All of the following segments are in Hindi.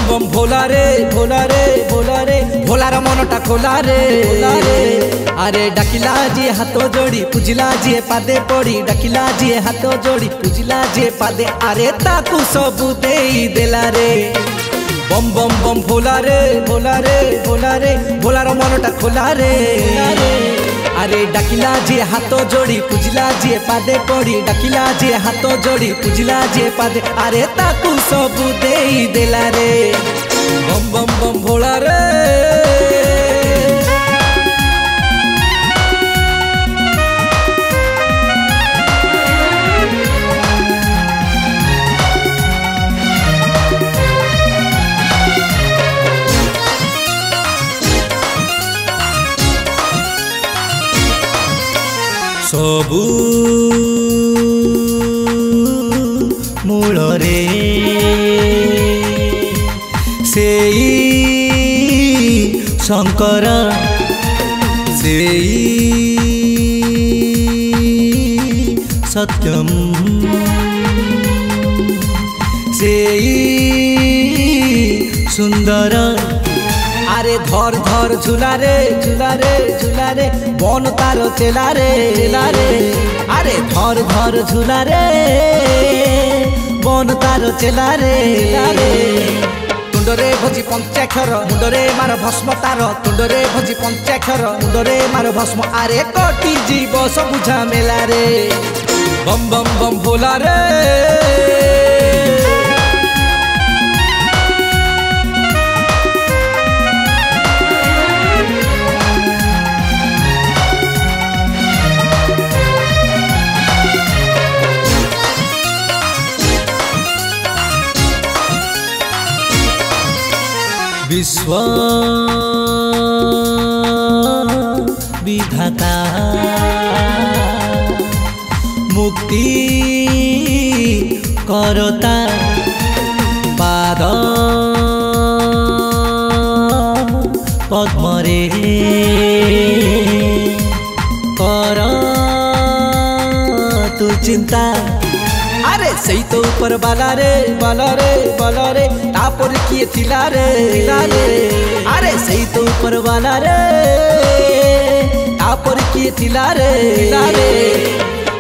बम भोला रे भोला रे भोला रे भोलार मनटा खोला रे अरे डाकिला जी हाथ जोड़ी पूजिला जी पादे पड़ी डाकिला जी हाथ जोड़ी पूजिला जी पादे अरे ताकू सबू देई देला रे बम बम बम भोला रे भोला रे भोला रे भोलार मनटा खोला रे अरे डाकिला जी हाथ जोड़ी पूजिला जी पादे पड़ी डाकिला जी हाथ जोड़ी पूजिला जी पादे अरे ताकू सबू देई देला रे बम बम बम भोला रे सबू मूल रे सेई शंकर सेई सत्यम सेई सुंदर अरे धर धर झूला रे झूला रे झूला रे बन तार चेला रे अरे धर धर झूला रे बन तार चेला रे तुंडरे भोजी पंचाक्षर मुंडरे मार भस्म तार तुंडरे भोजी पंचाक्षर मुंडरे मार भस्म अरे कटी जीव सब झमेला रे बम बम बम भोला रे विश्व विधाता मुक्ति करता पाद पद्मरे कर तू चिंता अरे सही तो ऊपर बाला रे तापर किए थिला रे अरे सही तो ऊपर बाला रे तापर किए थिला रे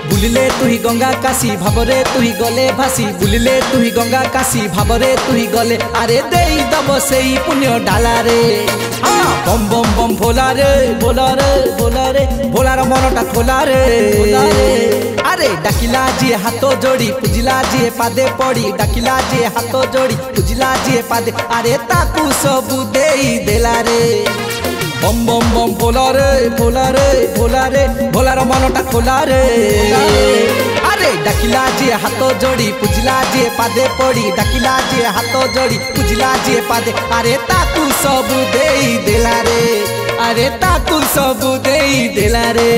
बुलिले तु ही गंगा काशी भावरे तु ही गले भासी बुलिले तु ही गंगा काशी भावरे तु ही गले अरे देई दब सेई पुण्य डाला रे बम बम बम भोला रे भोला रे भोला रे भोलार मनटा खोला रे अरे डाकिला जी हाथ जोड़ी पूजिला जी पादे पड़ी डाकिला जी हाथ जोड़ी पूजिला जी पादे अरे ताकू सबू देई देला रे बम बम बम भोला रे भोला रे भोला रे भोलार मनटा खोला रे अरे डाकिला जी हाथ जोड़ी पूजिला जी पादे पड़ी डाकिला जी हाथ जोड़ी पूजिला जी पादे अरे ताकू सबू देई देला रे अरे ताकू सबू देई देला रे।